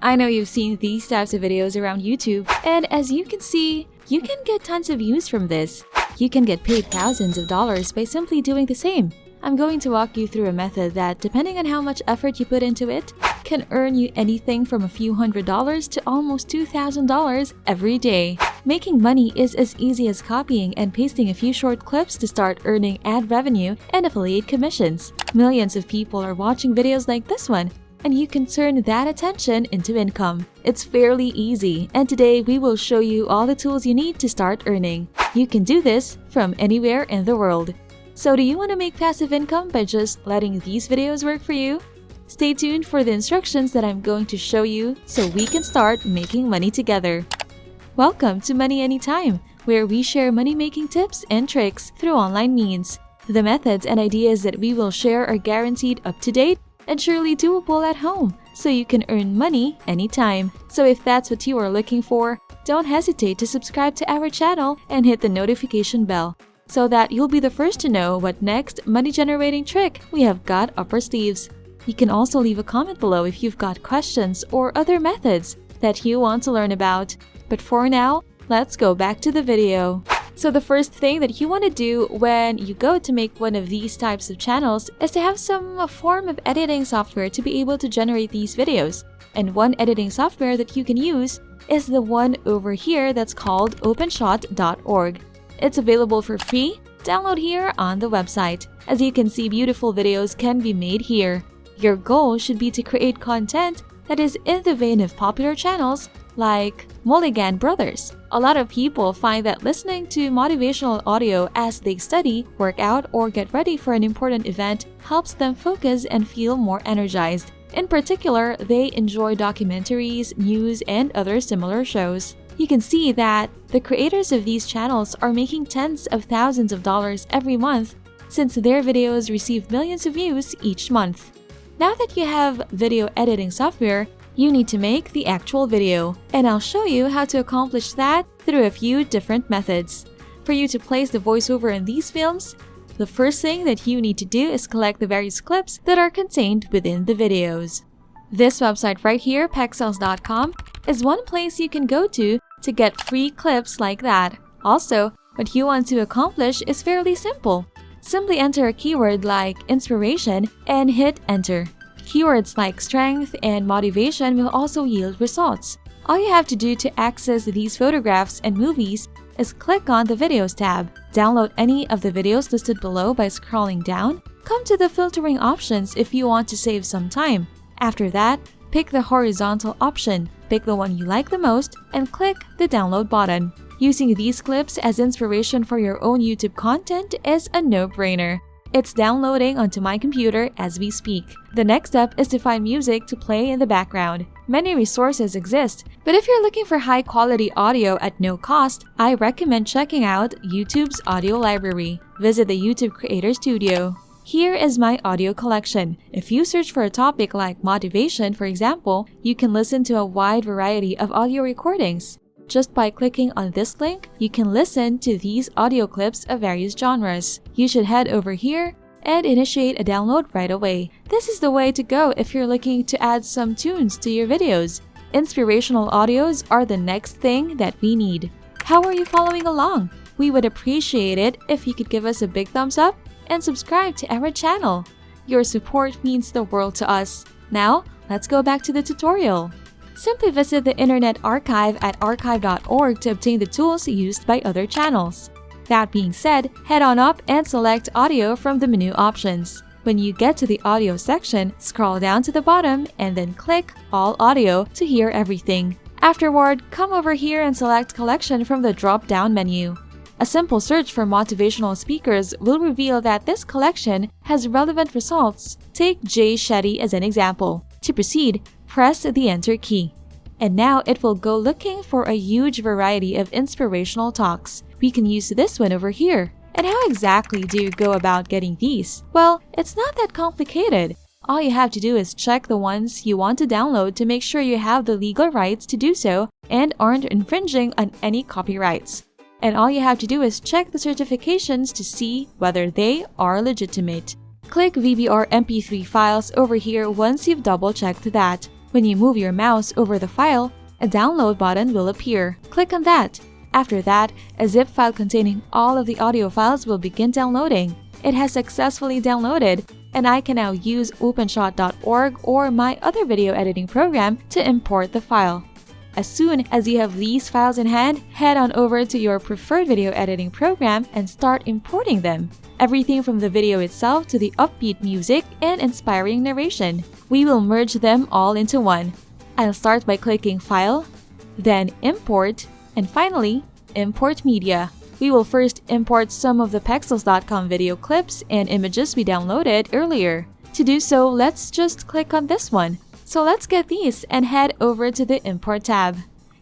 I know you've seen these types of videos around YouTube, and as you can see, you can get tons of views from this. You can get paid thousands of dollars by simply doing the same. I'm going to walk you through a method that, depending on how much effort you put into it, can earn you anything from a few $100s to almost $2,000 every day. Making money is as easy as copying and pasting a few short clips to start earning ad revenue and affiliate commissions. Millions of people are watching videos like this one, and you can turn that attention into income. It's fairly easy, and today we will show you all the tools you need to start earning. You can do this from anywhere in the world. So do you want to make passive income by just letting these videos work for you? Stay tuned for the instructions that I'm going to show you so we can start making money together. Welcome to Money Anytime, where we share money-making tips and tricks through online means. The methods and ideas that we will share are guaranteed up-to-date and surely doable at home, so you can earn money anytime. So if that's what you are looking for, don't hesitate to subscribe to our channel and hit the notification bell, so that you'll be the first to know what next money-generating trick we have got up our sleeves. You can also leave a comment below if you've got questions or other methods that you want to learn about. But for now, let's go back to the video. So the first thing that you want to do when you go to make one of these types of channels is to have some form of editing software to be able to generate these videos. And one editing software that you can use is the one over here that's called openshot.org. It's available for free. Download here on the website. As you can see, beautiful videos can be made here. Your goal should be to create content that is in the vein of popular channels like Mulligan Brothers. A lot of people find that listening to motivational audio as they study, work out, or get ready for an important event helps them focus and feel more energized. In particular, they enjoy documentaries, news, and other similar shows. You can see that the creators of these channels are making tens of thousands of dollars every month since their videos receive millions of views each month. Now that you have video editing software, you need to make the actual video, and I'll show you how to accomplish that through a few different methods. For you to place the voiceover in these films, the first thing that you need to do is collect the various clips that are contained within the videos. This website right here, pexels.com, is one place you can go to get free clips like that. Also, what you want to accomplish is fairly simple. Simply enter a keyword like inspiration and hit enter. Keywords like strength and motivation will also yield results. All you have to do to access these photographs and movies is click on the Videos tab, download any of the videos listed below by scrolling down, come to the filtering options if you want to save some time. After that, pick the horizontal option, pick the one you like the most, and click the download button. Using these clips as inspiration for your own YouTube content is a no-brainer. It's downloading onto my computer as we speak. The next step is to find music to play in the background. Many resources exist, but if you're looking for high-quality audio at no cost, I recommend checking out YouTube's audio library. Visit the YouTube Creator Studio. Here is my audio collection. If you search for a topic like motivation, for example, you can listen to a wide variety of audio recordings. Just by clicking on this link, you can listen to these audio clips of various genres. You should head over here and initiate a download right away. This is the way to go if you're looking to add some tunes to your videos. Inspirational audios are the next thing that we need. How are you following along? We would appreciate it if you could give us a big thumbs up and subscribe to our channel. Your support means the world to us. Now, let's go back to the tutorial. Simply visit the Internet Archive at archive.org to obtain the tools used by other channels. That being said, head on up and select Audio from the menu options. When you get to the Audio section, scroll down to the bottom and then click All Audio to hear everything. Afterward, come over here and select Collection from the drop-down menu. A simple search for motivational speakers will reveal that this collection has relevant results. Take Jay Shetty as an example. To proceed, press the Enter key. And now it will go looking for a huge variety of inspirational talks. We can use this one over here. And how exactly do you go about getting these? Well, it's not that complicated. All you have to do is check the ones you want to download to make sure you have the legal rights to do so and aren't infringing on any copyrights. And all you have to do is check the certifications to see whether they are legitimate. Click VBR MP3 files over here once you've double-checked that. When you move your mouse over the file, a download button will appear. Click on that. After that, a zip file containing all of the audio files will begin downloading. It has successfully downloaded, and I can now use openshot.org or my other video editing program to import the file. As soon as you have these files in hand, head on over to your preferred video editing program and start importing them. Everything from the video itself to the upbeat music and inspiring narration. We will merge them all into one. I'll start by clicking File, then Import, and finally, Import Media. We will first import some of the Pexels.com video clips and images we downloaded earlier. To do so, let's just click on this one. So let's get these and head over to the Import tab.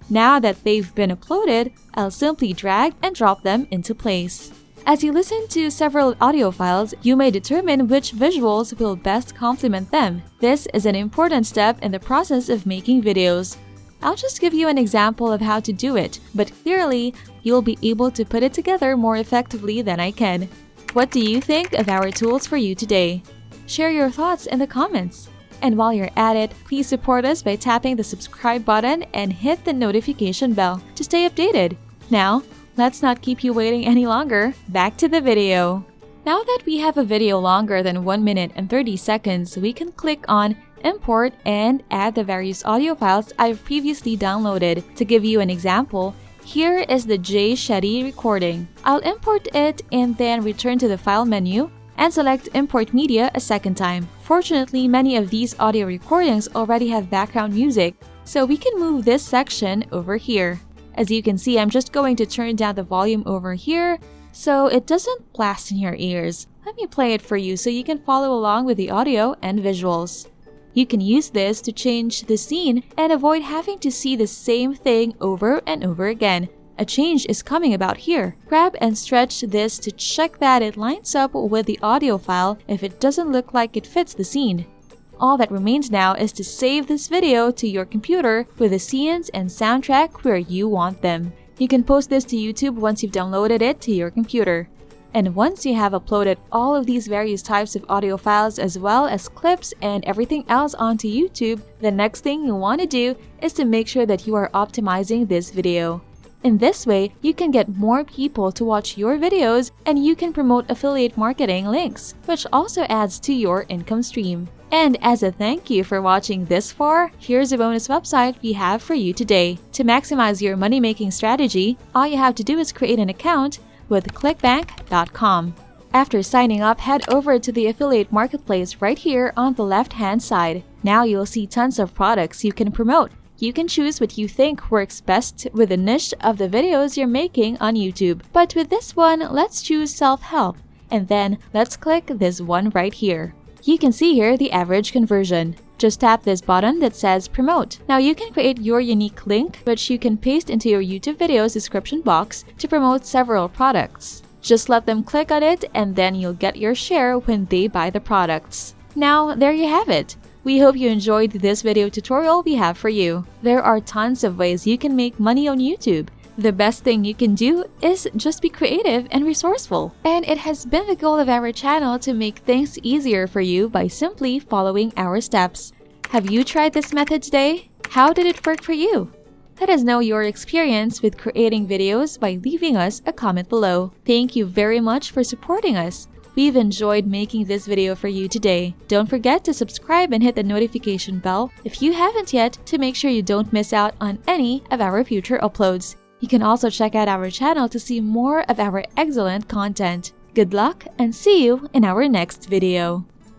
Now that they've been uploaded, I'll simply drag and drop them into place. As you listen to several audio files, you may determine which visuals will best complement them. This is an important step in the process of making videos. I'll just give you an example of how to do it, but clearly, you'll be able to put it together more effectively than I can. What do you think of our tools for you today? Share your thoughts in the comments. And while you're at it, please support us by tapping the subscribe button and hit the notification bell to stay updated. Now, let's not keep you waiting any longer. Back to the video. Now that we have a video longer than 1 minute and 30 seconds, we can click on Import and add the various audio files I've previously downloaded. To give you an example, here is the J Shetty recording. I'll import it and then return to the File menu and select Import Media a second time. Fortunately, many of these audio recordings already have background music, so we can move this section over here. As you can see, I'm just going to turn down the volume over here so it doesn't blast in your ears. Let me play it for you so you can follow along with the audio and visuals. You can use this to change the scene and avoid having to see the same thing over and over again. A change is coming about here. Grab and stretch this to check that it lines up with the audio file if it doesn't look like it fits the scene. All that remains now is to save this video to your computer with the scenes and soundtrack where you want them. You can post this to YouTube once you've downloaded it to your computer. And once you have uploaded all of these various types of audio files as well as clips and everything else onto YouTube, the next thing you want to do is to make sure that you are optimizing this video. In this way, you can get more people to watch your videos and you can promote affiliate marketing links, which also adds to your income stream. And as a thank you for watching this far, here's a bonus website we have for you today. To maximize your money-making strategy, all you have to do is create an account with clickbank.com. After signing up, head over to the affiliate marketplace right here on the left-hand side. Now you'll see tons of products you can promote. You can choose what you think works best with the niche of the videos you're making on YouTube. But with this one, let's choose self-help. And then let's click this one right here. You can see here the average conversion. Just tap this button that says Promote. Now you can create your unique link, which you can paste into your YouTube video's description box to promote several products. Just let them click on it and then you'll get your share when they buy the products. Now, there you have it. We hope you enjoyed this video tutorial we have for you. There are tons of ways you can make money on YouTube. The best thing you can do is just be creative and resourceful. And it has been the goal of our channel to make things easier for you by simply following our steps. Have you tried this method today? How did it work for you? Let us know your experience with creating videos by leaving us a comment below. Thank you very much for supporting us. We've enjoyed making this video for you today. Don't forget to subscribe and hit the notification bell if you haven't yet to make sure you don't miss out on any of our future uploads. You can also check out our channel to see more of our excellent content. Good luck and see you in our next video.